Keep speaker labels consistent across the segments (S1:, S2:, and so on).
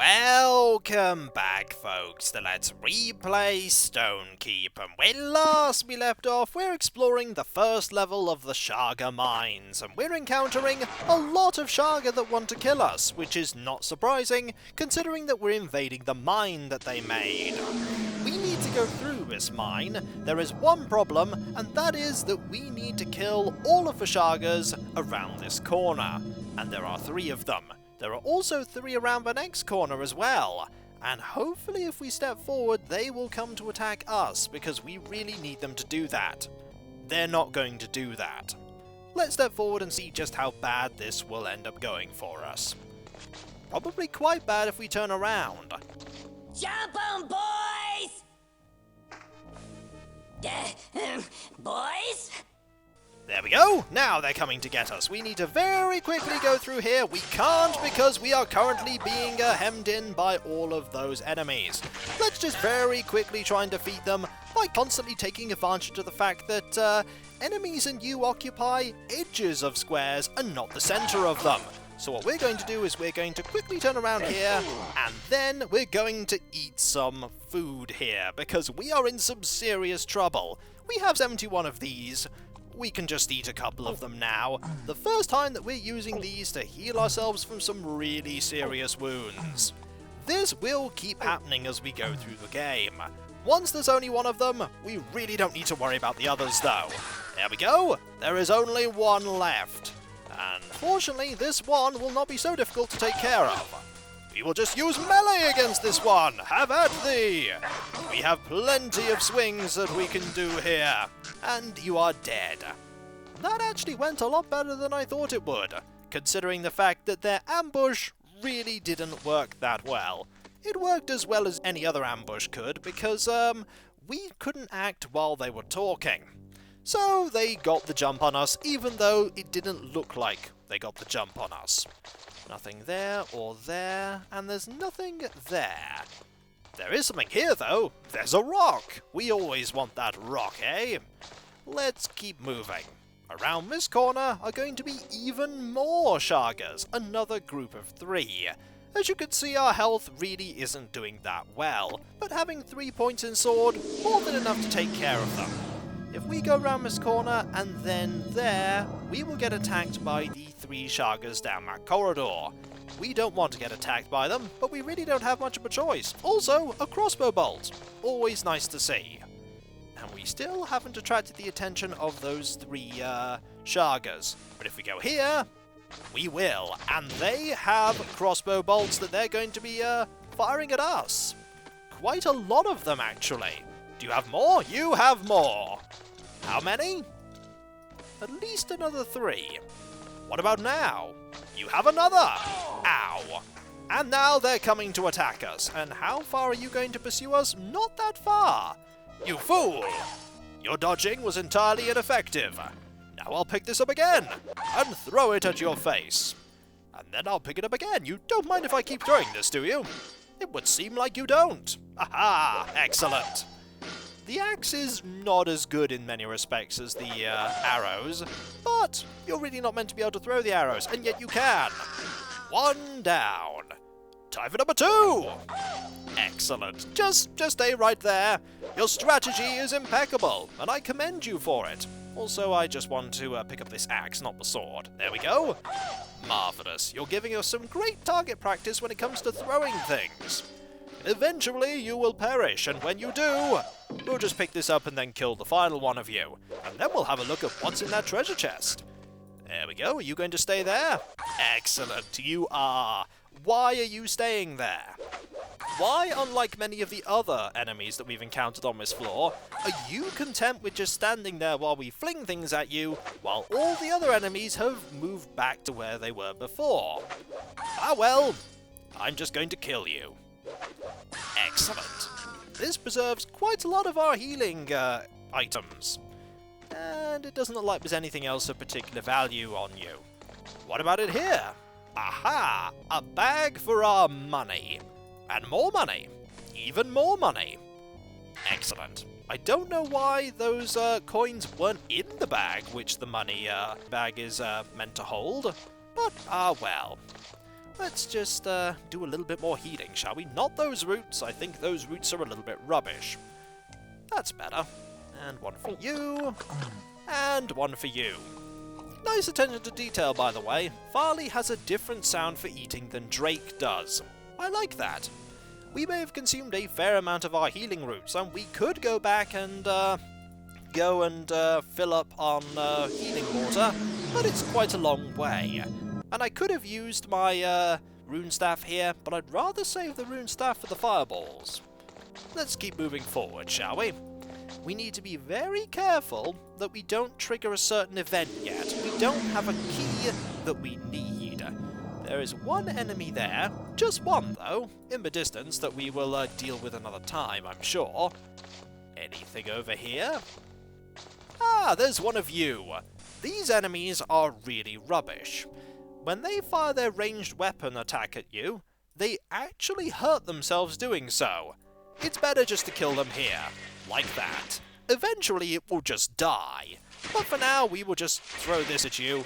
S1: Welcome back, folks, to Let's Replay Stonekeep, and when last we left off, we're exploring the first level of the Sharga mines, and we're encountering a lot of Sharga that want to kill us, which is not surprising, considering that we're invading the mine that they made. We need to go through this mine. There is one problem, and that is that we need to kill all of the Shargas around this corner, and there are 3 of them. There are also 3 around the next corner as well, and hopefully if we step forward they will come to attack us, because we really need them to do that. They're not going to do that. Let's step forward and see just how bad this will end up going for us. Probably quite bad if we turn around.
S2: Jump 'em, boys! Boys?
S1: There we go! Now they're coming to get us. We need to very quickly go through here. We can't because we are currently being hemmed in by all of those enemies. Let's just very quickly try and defeat them by constantly taking advantage of the fact that enemies and you occupy edges of squares and not the center of them. So what we're going to do is we're going to quickly turn around here, and then we're going to eat some food here, because we are in some serious trouble. We have 71 of these. We can just eat a couple of them now. The first time that we're using these to heal ourselves from some really serious wounds. This will keep happening as we go through the game. Once there's only one of them, we really don't need to worry about the others though. There we go! There is only one left. And fortunately, this one will not be so difficult to take care of. We will just use melee against this one! Have at thee! We have plenty of swings that we can do here. And you are dead. That actually went a lot better than I thought it would, considering the fact that their ambush really didn't work that well. It worked as well as any other ambush could, because, we couldn't act while they were talking. So they got the jump on us, even though it didn't look like they got the jump on us. Nothing there or there, and there's nothing there. There is something here, though. There's a rock. We always want that rock, eh? Let's keep moving. Around this corner are going to be even more Shargas, another group of 3. As you can see, our health really isn't doing that well, but having 3 points in sword, more than enough to take care of them. If we go around this corner and then there, we will get attacked by the 3 Shargas down that corridor. We don't want to get attacked by them, but we really don't have much of a choice. Also, a crossbow bolt. Always nice to see. And we still haven't attracted the attention of those 3 Shargas. But if we go here, we will. And they have crossbow bolts that they're going to be firing at us. Quite a lot of them, actually. Do you have more? You have more. How many? At least another 3. What about now? You have another! Ow! And now they're coming to attack us. And how far are you going to pursue us? Not that far! You fool! Your dodging was entirely ineffective. Now I'll pick this up again, and throw it at your face. And then I'll pick it up again. You don't mind if I keep throwing this, do you? It would seem like you don't. Aha! Excellent! The axe is not as good in many respects as the arrows, but you're really not meant to be able to throw the arrows, and yet you can. 1 down. Time for number 2! Excellent. Just stay right there. Your strategy is impeccable, and I commend you for it. Also, I just want to pick up this axe, not the sword. There we go. Marvellous. You're giving us some great target practice when it comes to throwing things. Eventually, you will perish, and when you do, we'll just pick this up and then kill the final one of you. And then we'll have a look at what's in that treasure chest. There we go. Are you going to stay there? Excellent. You are. Why are you staying there? Why, unlike many of the other enemies that we've encountered on this floor, are you content with just standing there while we fling things at you, while all the other enemies have moved back to where they were before? Ah well, I'm just going to kill you. Excellent. This preserves quite a lot of our healing items. And it doesn't look like there's anything else of particular value on you. What about it here? Aha! A bag for our money. And more money. Even more money. Excellent. I don't know why those coins weren't in the bag, which the money bag is meant to hold. But, well. Let's just do a little bit more healing, shall we? Not those roots. I think those roots are a little bit rubbish. That's better. And one for you. And one for you. Nice attention to detail, by the way. Farley has a different sound for eating than Drake does. I like that. We may have consumed a fair amount of our healing roots, and we could go back and go and fill up on healing water, but it's quite a long way. And I could have used my rune staff here, but I'd rather save the rune staff for the fireballs. Let's keep moving forward, shall we? We need to be very careful that we don't trigger a certain event yet. We don't have a key that we need. There is one enemy there, just one though, in the distance that we will deal with another time, I'm sure. Anything over here? Ah, there's one of you. These enemies are really rubbish. When they fire their ranged weapon attack at you, they actually hurt themselves doing so. It's better just to kill them here, like that. Eventually it will just die. But for now, we will just throw this at you,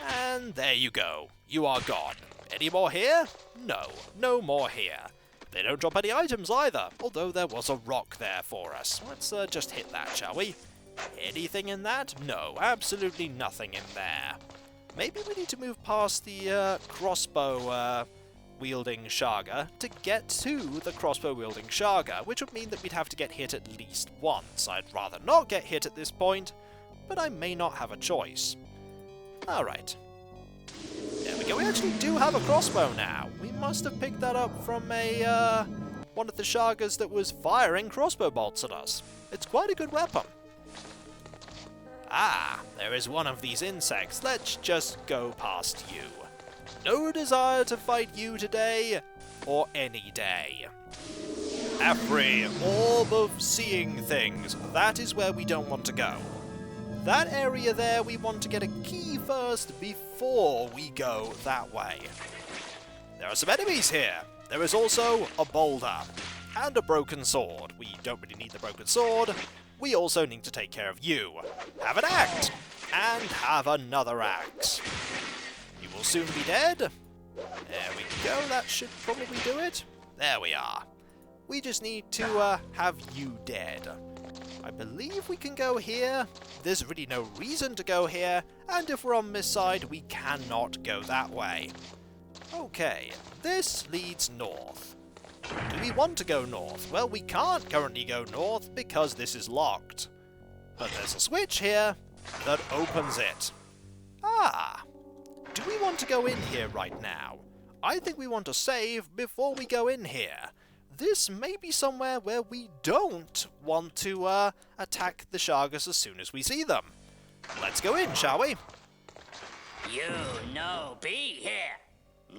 S1: and there you go. You are gone. Any more here? No, no more here. They don't drop any items either, although there was a rock there for us. Let's just hit that, shall we? Anything in that? No, absolutely nothing in there. Maybe we need to move past the crossbow wielding Sharga to get to the crossbow wielding Chaga, which would mean that we'd have to get hit at least once. I'd rather not get hit at this point, but I may not have a choice. Alright. There we go, we actually do have a crossbow now. We must have picked that up from a one of the Shargas that was firing crossbow bolts at us. It's quite a good weapon. Ah, there is one of these insects. Let's just go past you. No desire to fight you today, or any day. Afri, orb of seeing things. That is where we don't want to go. That area there, we want to get a key first before we go that way. There are some enemies here. There is also a boulder and a broken sword. We don't really need the broken sword. We also need to take care of you. Have an axe, and have another axe. You will soon be dead. There we go, that should probably do it. There we are. We just need to have you dead. I believe we can go here. There's really no reason to go here, and if we're on this side, we cannot go that way. Okay, this leads north. Do we want to go north? Well, we can't currently go north because this is locked. But there's a switch here that opens it. Ah! Do we want to go in here right now? I think we want to save before we go in here. This may be somewhere where we don't want to attack the Shargas as soon as we see them. Let's go in, shall we?
S2: You no be here.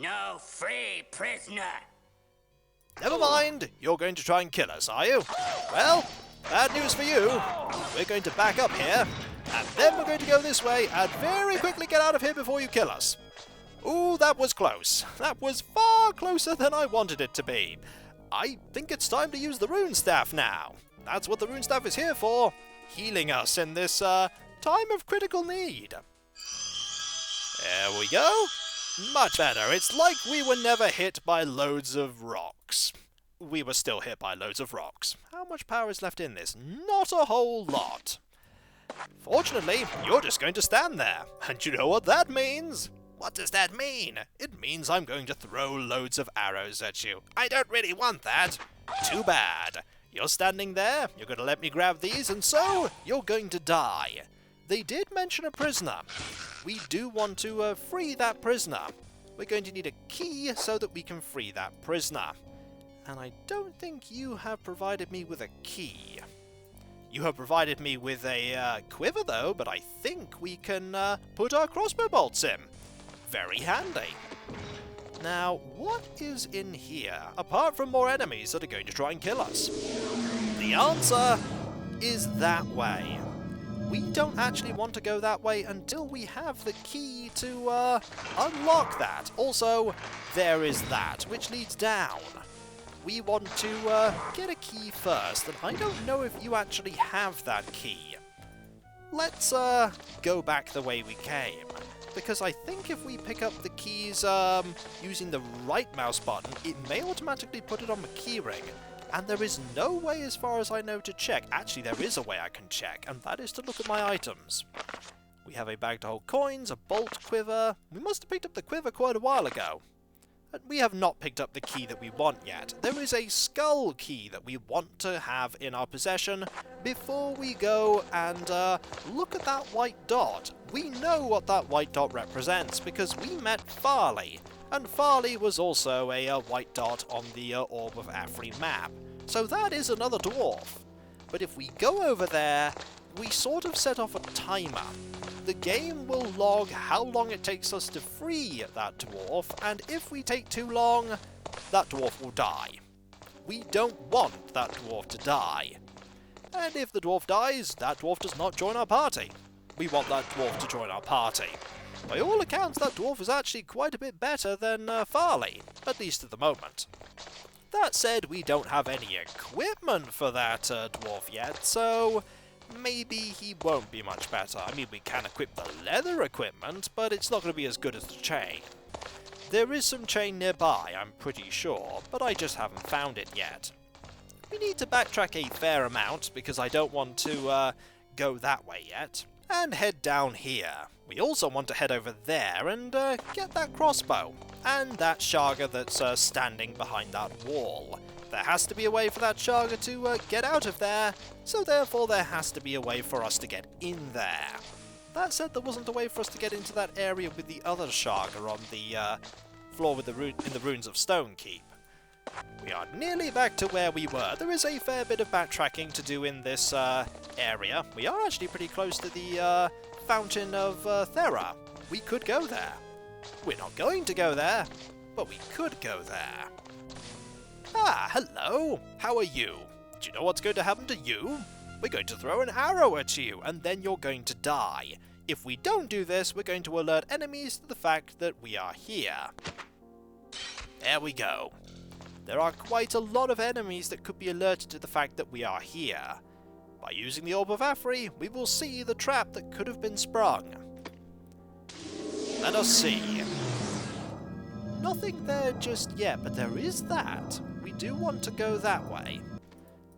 S2: No free prisoner.
S1: Never mind, you're going to try and kill us, are you? Well, bad news for you. We're going to back up here, and then we're going to go this way and very quickly get out of here before you kill us. Ooh, that was close. That was far closer than I wanted it to be. I think it's time to use the rune staff now. That's what the rune staff is here for, healing us in this time of critical need. There we go. Much better. It's like we were never hit by loads of rocks. We were still hit by loads of rocks. How much power is left in this? Not a whole lot. Fortunately, you're just going to stand there. And you know what that means? What does that mean? It means I'm going to throw loads of arrows at you. I don't really want that. Too bad. You're standing there, you're going to let me grab these, and so you're going to die. They did mention a prisoner. We do want to free that prisoner. We're going to need a key so that we can free that prisoner. And I don't think you have provided me with a key. You have provided me with a quiver though, but I think we can put our crossbow bolts in. Very handy. Now, what is in here, apart from more enemies that are going to try and kill us? The answer is that way. We don't actually want to go that way until we have the key to unlock that. Also, there is that, which leads down. We want to get a key first, and I don't know if you actually have that key. Let's go back the way we came. because I think if we pick up the keys using the right mouse button, it may automatically put it on the keyring. And there is no way, as far as I know, to check. Actually, there is a way I can check, and that is to look at my items. We have a bag to hold coins, a bolt quiver. We must have picked up the quiver quite a while ago. But we have not picked up the key that we want yet. There is a skull key that we want to have in our possession before we go and look at that white dot. We know what that white dot represents because we met Farley, and Farley was also a white dot on the Orb of Afri map. So that is another dwarf. But if we go over there, we sort of set off a timer. The game will log how long it takes us to free that dwarf, and if we take too long, that dwarf will die. We don't want that dwarf to die. And if the dwarf dies, that dwarf does not join our party. We want that dwarf to join our party. By all accounts, that dwarf is actually quite a bit better than Farley, at least at the moment. That said, we don't have any equipment for that dwarf yet, so maybe he won't be much better. I mean, we can equip the leather equipment, but it's not going to be as good as the chain. There is some chain nearby, I'm pretty sure, but I just haven't found it yet. We need to backtrack a fair amount, because I don't want to go that way yet, and head down here. We also want to head over there and get that crossbow, and that Sharga that's standing behind that wall. There has to be a way for that Chaga to get out of there, so therefore there has to be a way for us to get in there. That said, there wasn't a way for us to get into that area with the other Chaga on the floor with in the ruins of Stonekeep. We are nearly back to where we were. There is a fair bit of backtracking to do in this area. We are actually pretty close to the Fountain of Thera. We could go there. We're not going to go there, but we could go there. Ah, hello! How are you? Do you know what's going to happen to you? We're going to throw an arrow at you, and then you're going to die. If we don't do this, we're going to alert enemies to the fact that we are here. There we go. There are quite a lot of enemies that could be alerted to the fact that we are here. By using the Orb of Afri, we will see the trap that could have been sprung. Let us see. Nothing there just yet, but there is that. We do want to go that way.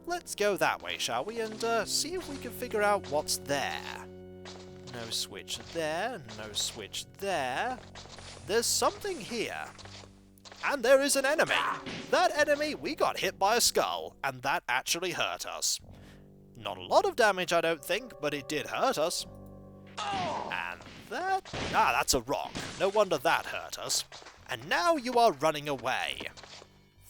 S1: Let's go that way, shall we, and see if we can figure out what's there. No switch there, no switch there. There's something here. And there is an enemy. That enemy, we got hit by a skull, and that actually hurt us. Not a lot of damage, I don't think, but it did hurt us. And that... Ah, that's a rock. No wonder that hurt us. And now you are running away.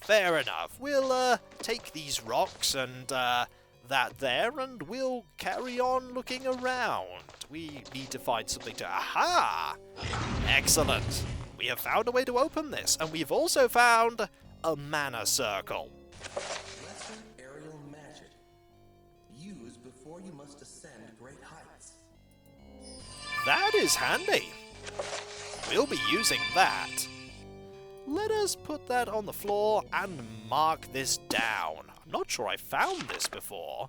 S1: Fair enough. We'll take these rocks and that there, and we'll carry on looking around. We need to find something to... Aha! Excellent. We have found a way to open this, and we've also found a mana circle.
S3: Lesser aerial magic. Use before you must ascend great heights.
S1: That is handy. We'll be using that. Let us put that on the floor and mark this down. I'm not sure I found this before.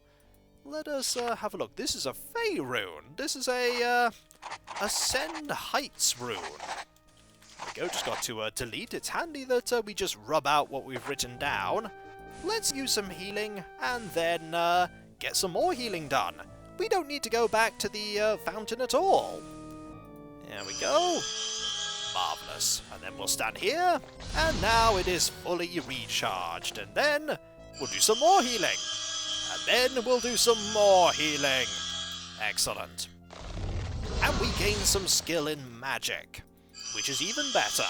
S1: Let us have a look. This is a Fey rune. This is a Ascend Heights rune. There we go, just got to delete. It's handy that we just rub out what we've written down. Let's use some healing and then get some more healing done. We don't need to go back to the fountain at all. There we go. Marvellous. And then we'll stand here, and now it is fully recharged. And then we'll do some more healing. And then we'll do some more healing. Excellent. And we gain some skill in magic, which is even better.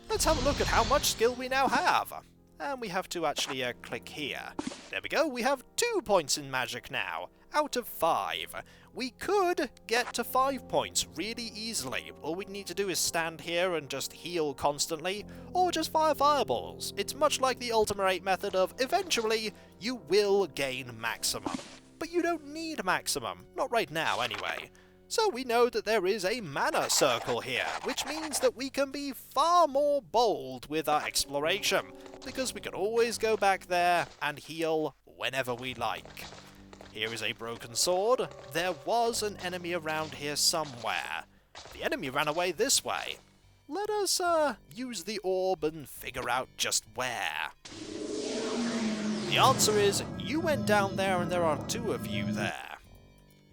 S1: Let's have a look at how much skill we now have. And we have to actually click here. There we go, we have 2 points in magic now, out of 5. We could get to 5 points really easily. All we need to do is stand here and just heal constantly, or just fire fireballs. It's much like the Ultimate method of eventually you will gain maximum. But you don't need maximum, not right now anyway. So we know that there is a mana circle here, which means that we can be far more bold with our exploration, because we can always go back there and heal whenever we like. Here is a broken sword. There was an enemy around here somewhere. The enemy ran away this way. Let us use the orb and figure out just where. The answer is, you went down there and there are two of you there.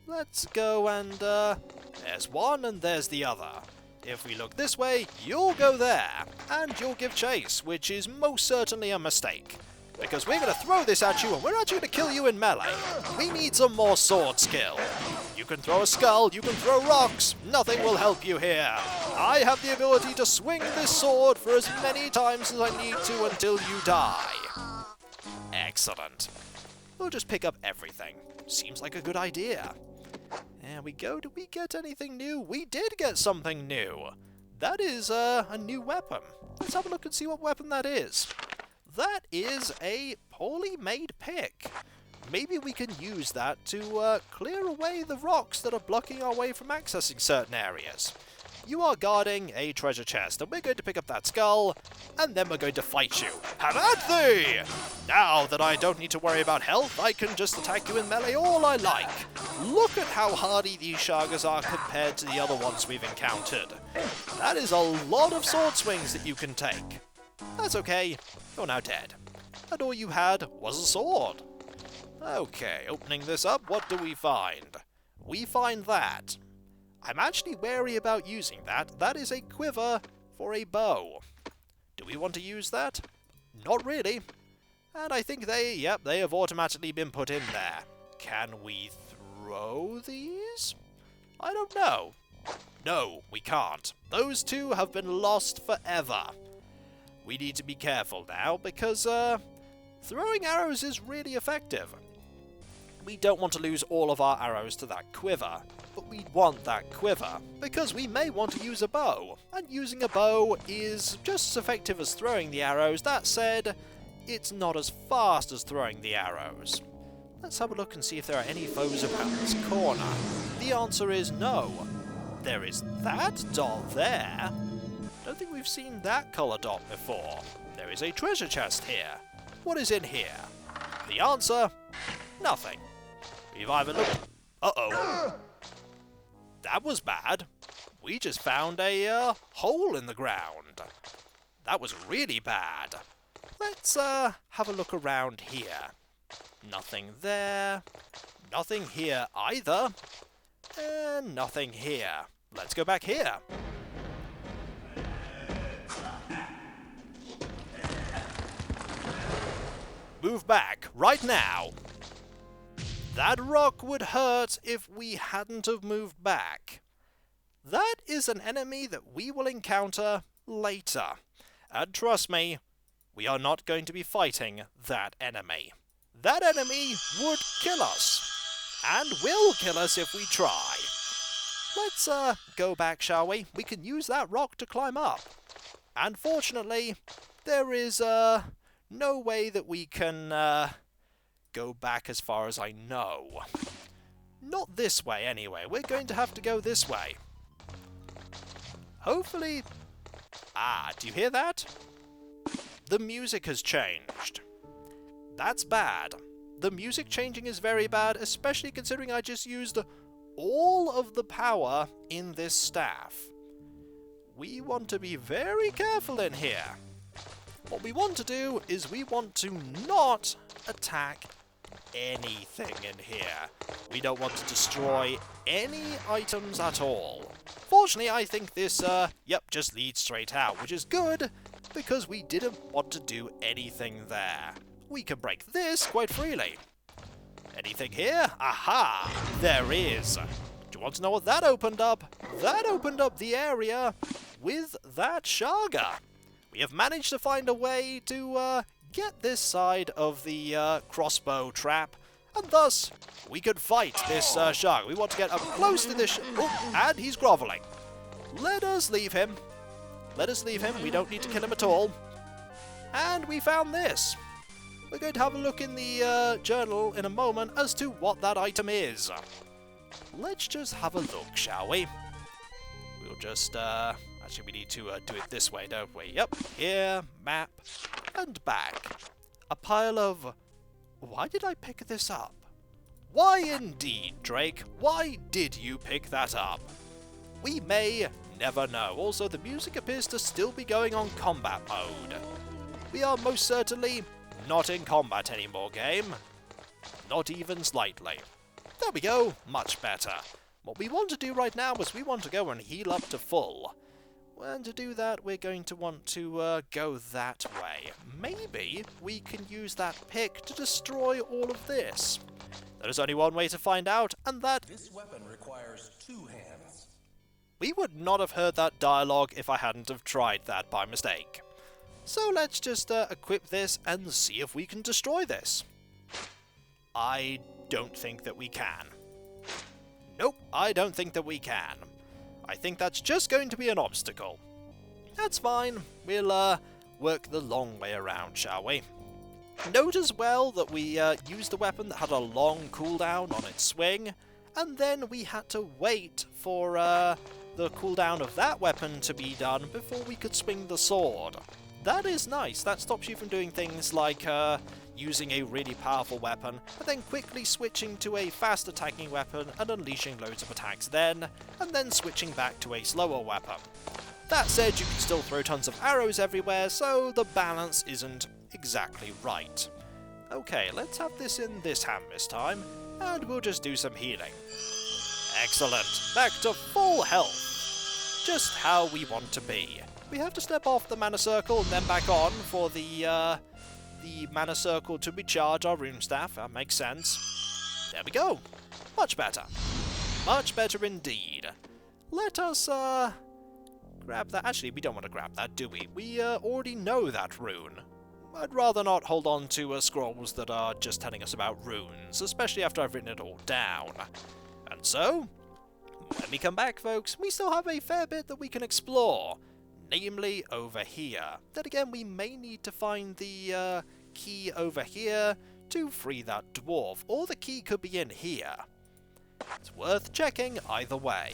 S1: Let's go and, there's one and there's the other. If we look this way, you'll go there, and you'll give chase, which is most certainly a mistake. Because we're going to throw this at you, and we're actually going to kill you in melee. We need some more sword skill. You can throw a skull, you can throw rocks, nothing will help you here. I have the ability to swing this sword for as many times as I need to until you die. Excellent. We'll just pick up everything. Seems like a good idea. There we go. Did we get anything new? We did get something new. That is a new weapon. Let's have a look and see what weapon that is. That is a poorly made pick. Maybe we can use that to clear away the rocks that are blocking our way from accessing certain areas. You are guarding a treasure chest, and we're going to pick up that skull, and then we're going to fight you. Have at thee! Now that I don't need to worry about health, I can just attack you in melee all I like. Look at how hardy these Shargas are compared to the other ones we've encountered. That is a lot of sword swings that you can take. That's okay, you're now dead. And all you had was a sword. Okay, opening this up, what do we find? We find that. I'm actually wary about using that. That is a quiver for a bow. Do we want to use that? Not really. And I think they have automatically been put in there. Can we throw these? I don't know. No, we can't. Those two have been lost forever. We need to be careful now because throwing arrows is really effective. We don't want to lose all of our arrows to that quiver, but we want that quiver because we may want to use a bow, and using a bow is just as effective as throwing the arrows. That said, it's not as fast as throwing the arrows. Let's have a look and see if there are any foes around this corner. The answer is no. There is that dot there. Don't think we've seen that colour dot before. There is a treasure chest here. What is in here? The answer? Nothing. We've either looked... Uh-oh. That was bad. We just found a hole in the ground. That was really bad. Let's have a look around here. Nothing there. Nothing here either. And nothing here. Let's go back here. Move back, right now. That rock would hurt if we hadn't have moved back. That is an enemy that we will encounter later. And trust me, we are not going to be fighting that enemy. That enemy would kill us. And will kill us if we try. Let's go back, shall we? We can use that rock to climb up. And fortunately, there is no way that we can go back as far as I know. Not this way, anyway. We're going to have to go this way. Hopefully... Ah, do you hear that? The music has changed. That's bad. The music changing is very bad, especially considering I just used all of the power in this staff. We want to be very careful in here. What we want to do is we want to not attack anything in here. We don't want to destroy any items at all. Fortunately, I think this, just leads straight out, which is good, because we didn't want to do anything there. We can break this quite freely. Anything here? Aha! There is! Do you want to know what that opened up? That opened up the area with that Sharga. We have managed to find a way to get this side of the crossbow trap, and thus we could fight this Sharga. We want to get up close to this... Oh, and he's groveling. Let us leave him. Let us leave him. We don't need to kill him at all. And we found this. We're going to have a look in the journal in a moment as to what that item is. Let's just have a look, shall we? We'll just... Actually, we need to do it this way, don't we? Yep. Here, map, and back. A pile of... Why did I pick this up? Why indeed, Drake? Why did you pick that up? We may never know. Also, the music appears to still be going on combat mode. We are most certainly not in combat anymore, game. Not even slightly. There we go, much better. What we want to do right now is we want to go and heal up to full. And to do that, we're going to want to go that way. Maybe we can use that pick to destroy all of this. There is only one way to find out, and that...
S3: This weapon requires 2 hands.
S1: We would not have heard that dialogue if I hadn't have tried that by mistake. So let's just equip this and see if we can destroy this. I don't think that we can. Nope, I don't think that we can. I think that's just going to be an obstacle. That's fine. We'll work the long way around, shall we? Note as well that we used a weapon that had a long cooldown on its swing, and then we had to wait for the cooldown of that weapon to be done before we could swing the sword. That is nice. That stops you from doing things like using a really powerful weapon, and then quickly switching to a fast attacking weapon and unleashing loads of attacks then, and then switching back to a slower weapon. That said, you can still throw tons of arrows everywhere, so the balance isn't exactly right. Okay, let's have this in this hand this time, and we'll just do some healing. Excellent. Back to full health. Just how we want to be. We have to step off the mana circle and then back on for the mana circle to recharge our rune staff. That makes sense. There we go. Much better. Much better indeed. Let us grab that. Actually, we don't want to grab that, do we? We already know that rune. I'd rather not hold on to scrolls that are just telling us about runes, especially after I've written it all down. And so, when we come back, folks, we still have a fair bit that we can explore. Namely, over here. Then again, we may need to find the key over here to free that dwarf, or the key could be in here. It's worth checking either way,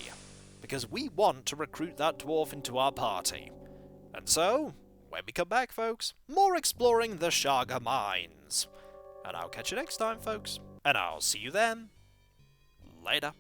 S1: because we want to recruit that dwarf into our party. And so, when we come back, folks, more exploring the Sharga mines. And I'll catch you next time, folks, and I'll see you then. Later.